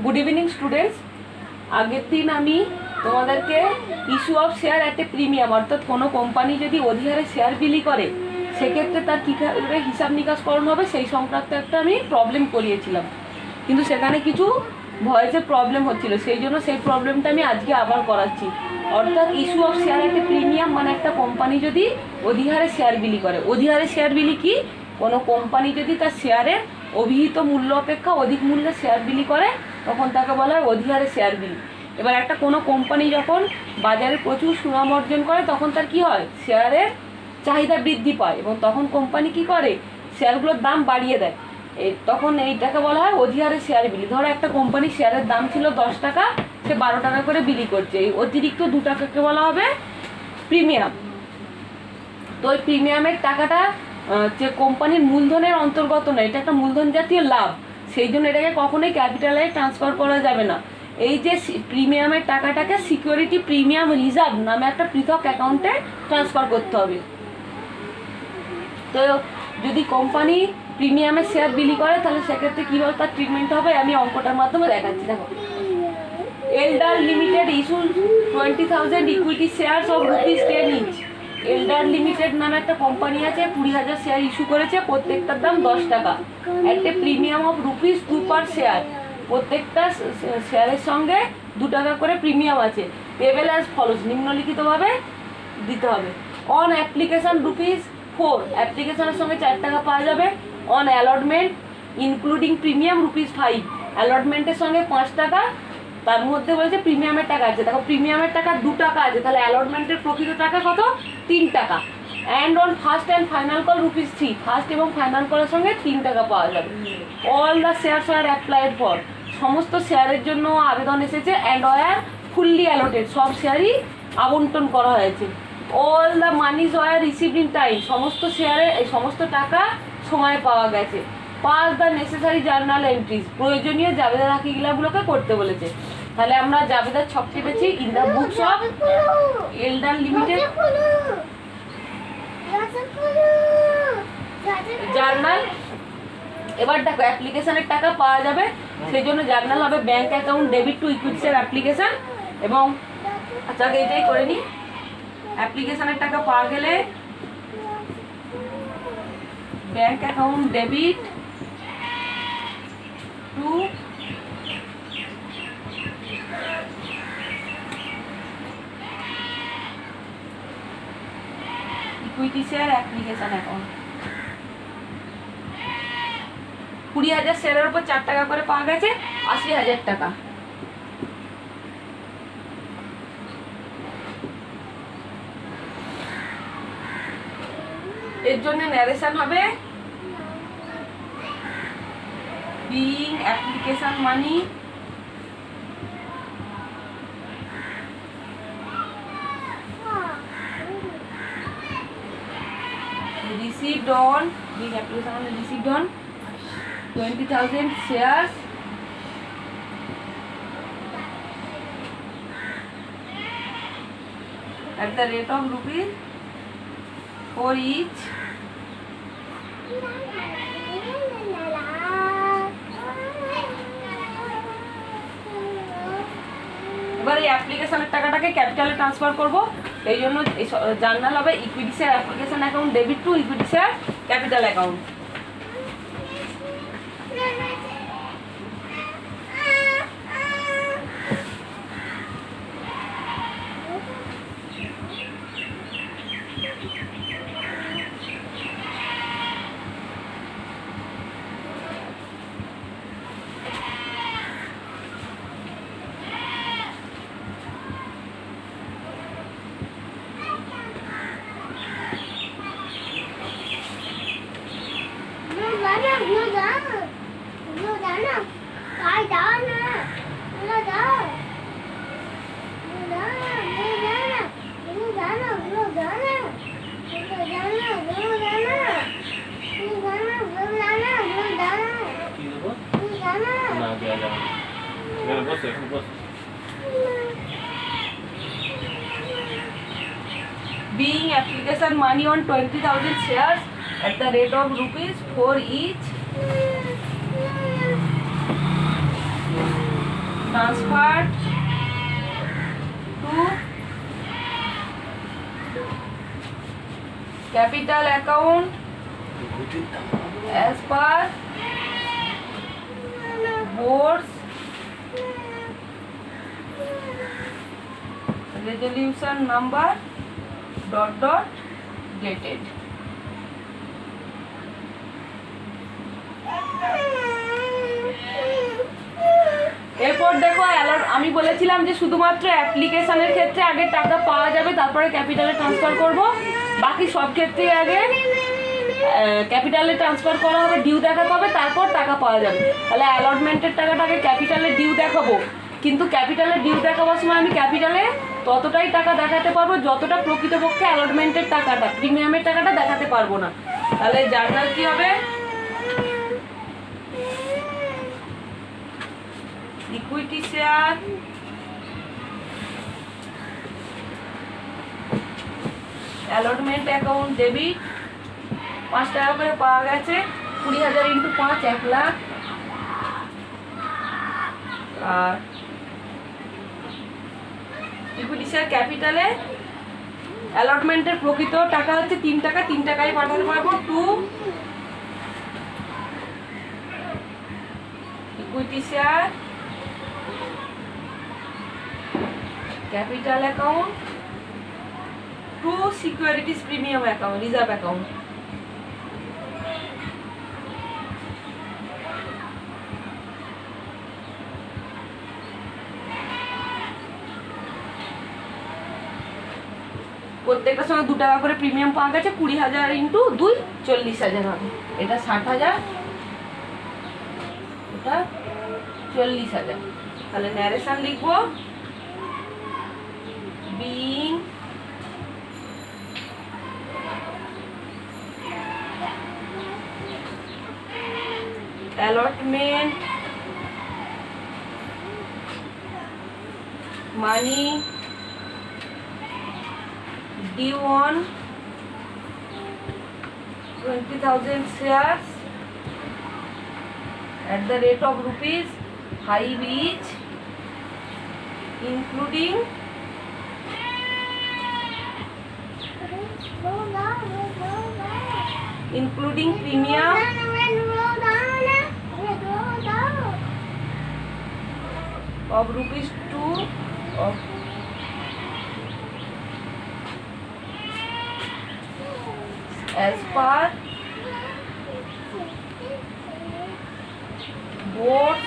Good evening students. আগের দিন আমি তোমাদেরকে issue of share at a premium, অর্থাৎ কোনো কোম্পানি যদি অধিহারে শেয়ার বিলি করে সেক্ষেত্রে তার কী করে হিসাব নিকাশকরণ হবে সেই সংক্রান্ত একটা আমি প্রবলেম করিয়েছিলাম, কিন্তু সেখানে কিছু ভয়েসের প্রবলেম হচ্ছিল, সেই জন্য সেই প্রবলেমটা আমি আজকে আবার করাচ্ছি। অর্থাৎ issue of share at a premium মানে একটা কোম্পানি যদি অধিহারে শেয়ার বিলি করে। অধিহারে শেয়ার বিলি কি? কোনো কোম্পানি যদি তার শেয়ারের অভিহিত মূল্য অপেক্ষা অধিক মূল্যে শেয়ার বিলি করে তখন তাকে বলা হয় অধিহারে শেয়ার বিলি। এবার একটা কোনো কোম্পানি যখন বাজারে প্রচুর সুনাম অর্জন করে তখন তার কি হয়? শেয়ারের চাহিদা বৃদ্ধি পায় এবং তখন কোম্পানি কি করে? শেয়ারগুলোর দাম বাড়িয়ে দেয়। তখন এইটাকে বলা হয় অধিহারে শেয়ার বিলি। ধরো একটা কোম্পানির শেয়ারের দাম ছিল 10 টাকা, সে 12 টাকা করে বিলি করছে, এই অতিরিক্ত 2 টাকাকে বলা হবে প্রিমিয়াম। তো ওই প্রিমিয়ামের টাকাটা যে কোম্পানির মূলধনের অন্তর্গত নয়, এটা একটা মূলধন জাতীয় লাভ, সেই জন্য এটাকে কখনোই ক্যাপিটালে ট্রান্সফার করা যাবে না। এই যে প্রিমিয়ামের টাকাটাকে সিকিউরিটি প্রিমিয়াম রিজার্ভ নামে একটা পৃথক অ্যাকাউন্টে ট্রান্সফার করতে হবে। তো যদি কোম্পানি প্রিমিয়ামের শেয়ার বিলি করে তাহলে সেক্ষেত্রে কীভাবে তার ট্রিটমেন্ট হবে আমি অঙ্কটার মাধ্যমে দেখাচ্ছি। দেখো, Elder Limited issue 20,000 equity shares of ₹10 each. Elder Limited নামে একটা কোম্পানি আছে, 20,000 শেয়ার ইস্যু করেছে, প্রত্যেকটার দাম 10 টাকা, একটা প্রিমিয়াম অফ ₹2 পার শেয়ার। প্রত্যেকটা শেয়ারের সঙ্গে 2 টাকা করে প্রিমিয়াম আছে। পেবেল অ্যাজ ফলোস, নিম্নলিখিতভাবে দিতে হবে। অন অ্যাপ্লিকেশন ₹4, অ্যাপ্লিকেশনের সঙ্গে 4 টাকা পাওয়া যাবে। অন অ্যালটমেন্ট ইনক্লুডিং প্রিমিয়াম ₹5, অ্যালটমেন্টের সঙ্গে 5 টাকা, তার মধ্যে বলছে প্রিমিয়ামের টাকা আছে। দেখো প্রিমিয়ামের টাকা 2 টাকা আছে, তাহলে অ্যালটমেন্টের প্রকৃত টাকা কত? 3 টাকা। And on first and final call ₹3, first এবং ফাইনাল কলের সঙ্গে 3 টাকা পাওয়া যাবে। All the shares are applied for, সমস্ত শেয়ারের জন্য আবেদন এসেছে। অ্যান্ড ওয়ার ফুললি অ্যালোটেড, সব শেয়ারই আবন্টন করা হয়েছে। All the monies were received in time, সমস্ত শেয়ারে এই সমস্ত টাকা সময়ে পাওয়া গেছে। Pass the necessary journal entries, প্রয়োজনীয় জাবেদা দাখিলাগুলোকে করতে বলেছে। তাহলে আমরা জাবেদার ছক কেটেছি। In the books of elder limited journal. এবার দেখো অ্যাপ্লিকেশনের টাকা পাওয়া যাবে, সেই জন্য জার্নাল হবে ব্যাংক অ্যাকাউন্ট ডেবিট টু ইকুইটিসের অ্যাপ্লিকেশন। এবং আচ্ছা আগে এটাই করে নিই। অ্যাপ্লিকেশনের টাকা পাওয়া গেলে bank account debit to equity share application account. 20,000 শেয়ারের উপর 4 টাকা করে পাওয়া গেছে, 80,000 টাকা। এর জন্য ন্যারেশন হবে being application money received on, being application money received on 20,000 shares at the rate of ₹4 each. এবার এই অ্যাপ্লিকেশনের টাকাটাকে ক্যাপিটালে ট্রান্সফার করব, এই জন্য জার্নাল হবে equity share application account debit to equity share capital account. Being application money on 20,000 shares at the rate of ₹4 each. transferred to capital account as per board's resolution number ... dated. এরপর দেখো আমি বলেছিলাম যে শুধুমাত্র অ্যাপ্লিকেশনের ক্ষেত্রে আগে টাকা পাওয়া যাবে, তারপরে ক্যাপিটালে ট্রান্সফার করব। বাকি সব ক্ষেত্রে আগে ক্যাপিটালে ট্রান্সফার করা হবে, ডিউ দেখাতে হবে, তারপর টাকা পাওয়া যাবে। তাহলে অ্যালটমেন্টের টাকাটা আগে ক্যাপিটালে ডিউ দেখাবো, কিন্তু ক্যাপিটালে ডিউ দেখাবার সময় আমি ক্যাপিটালে ততটাই টাকা দেখাতে পারবো যতটা প্রকৃতপক্ষে অ্যালটমেন্টের টাকাটা, প্রিমিয়ামের টাকাটা দেখাতে পারবো না। তাহলে জার্নাল কি হবে? Equity share allotment account debit 5 টাকা করে পাওয়া গেছে, 20,000 × 5 1 লাখ। আর ইকুইটি শেয়ার ক্যাপিটালে অ্যালটমেন্টের প্রকৃত টাকা হচ্ছে 3 টাকা, 3 টাকায় পাঠাতে পারবো two equity share capital account two securities premium account, reserve account. প্রত্যেকটার সঙ্গে 2 টাকা করে প্রিমিয়াম পাওয়া গেছে, 20,000 × 2 40,000 হবে। এটা 60,000, এটা 40,000। তাহলে ন্যারেশন লিখবো, being allotment money due on 20,000 shares at the rate of rupees 5 each, including premium of rupees 2 of as per board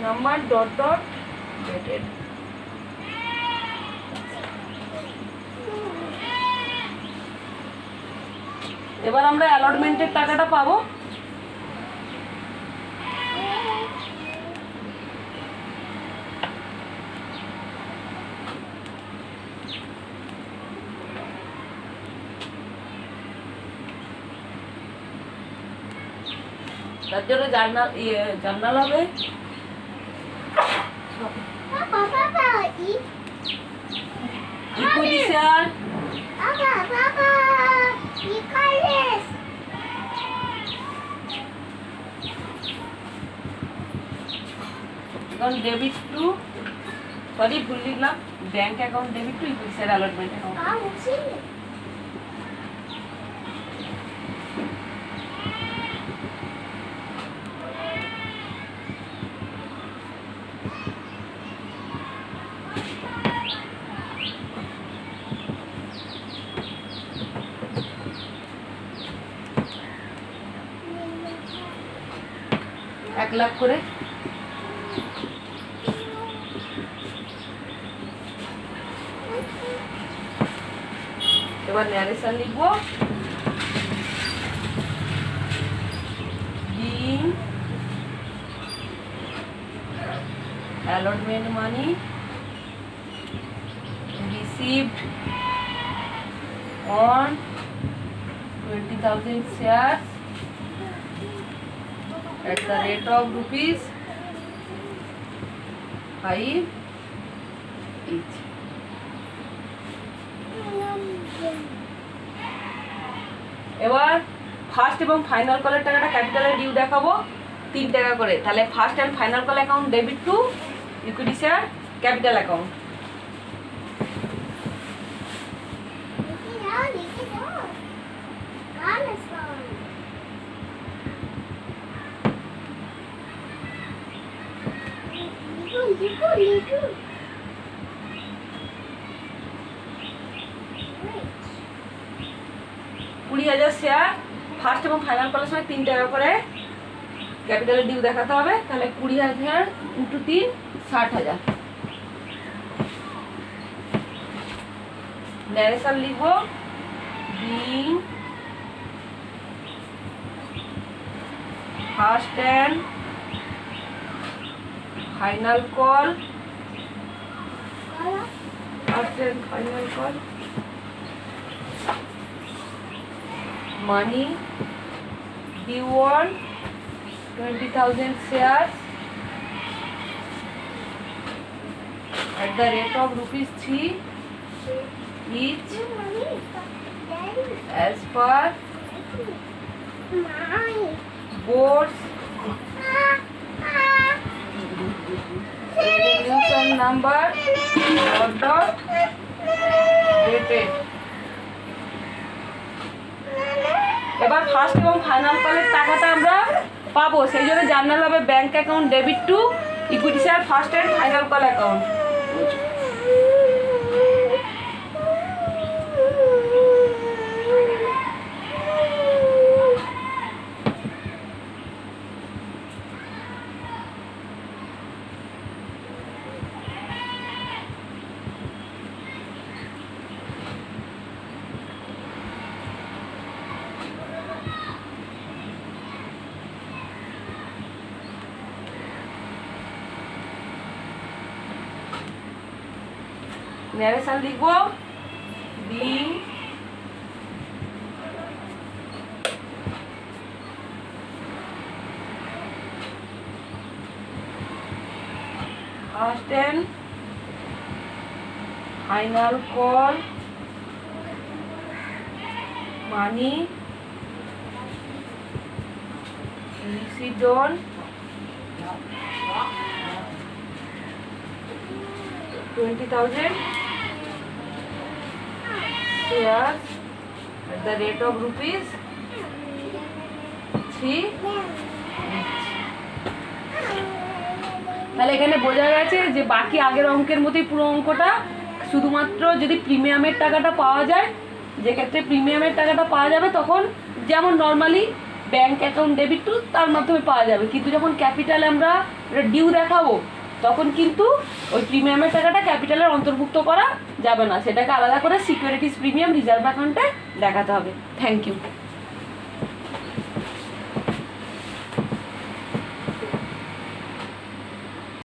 number ... dated. এবার আমরা অ্যালটমেন্টের টাকাটা পাবো। তার জন্য জার্নাল হবে equity share debit two, sorry ভুল লিখলাম, bank account debit to equity share allotment account. এক লাখ করে এবার ন্যারেশন লিখবো, being allotment money received on 20,000 shares at the rate of rupees 5 each. এবার ফার্স্ট এবং ফাইনাল কলের টাকাটা ক্যাপিটালের ডিউ দেখাবো 3 টাকা করে। তাহলে first and final call account debit to equity share capital account. Liku. 20,000 share first এবং ফাইনাল কলের সময় 3 টাকা করে ক্যাপিটালের ডিউ দেখাতে হবে। তাহলে 20,000 ইন্টু 3 60,000। ন্যারেশন লিখবো being first and final call money due on 20,000 shares at the rate of rupees 3 each as per board's resolution number dated। এবার ফার্স্ট এবং ফাইনাল কলের টাকাটা আমরা পাবো, সেই জন্য জার্নাল হবে bank account debit to equity share first and final call account. Narration লিখবো being first and final call money received on 20,000 shares at the rate of rupees 3 তাহলে এখানে বোঝা গেছে যে বাকি আগের অঙ্কের মতোই পুরো অঙ্কটা, শুধুমাত্র যদি প্রিমিয়ামের টাকাটা পাওয়া যায়, যে ক্ষেত্রে প্রিমিয়ামের টাকাটা পাওয়া যাবে তখন যেমন normally bank account debit two তার মাধ্যমে পাওয়া যাবে, কিন্তু যখন ক্যাপিটালে আমরা ডিউ দেখাবো তখন কিন্তু ওই প্রিমিয়ামের টাকাটা ক্যাপিটালের অন্তর্ভুক্ত করা যাবে না, সেটাকে আলাদা করে সিকিউরিটিজ প্রিমিয়াম রিজার্ভ অ্যাকাউন্টে দেখাতে হবে। Thank you.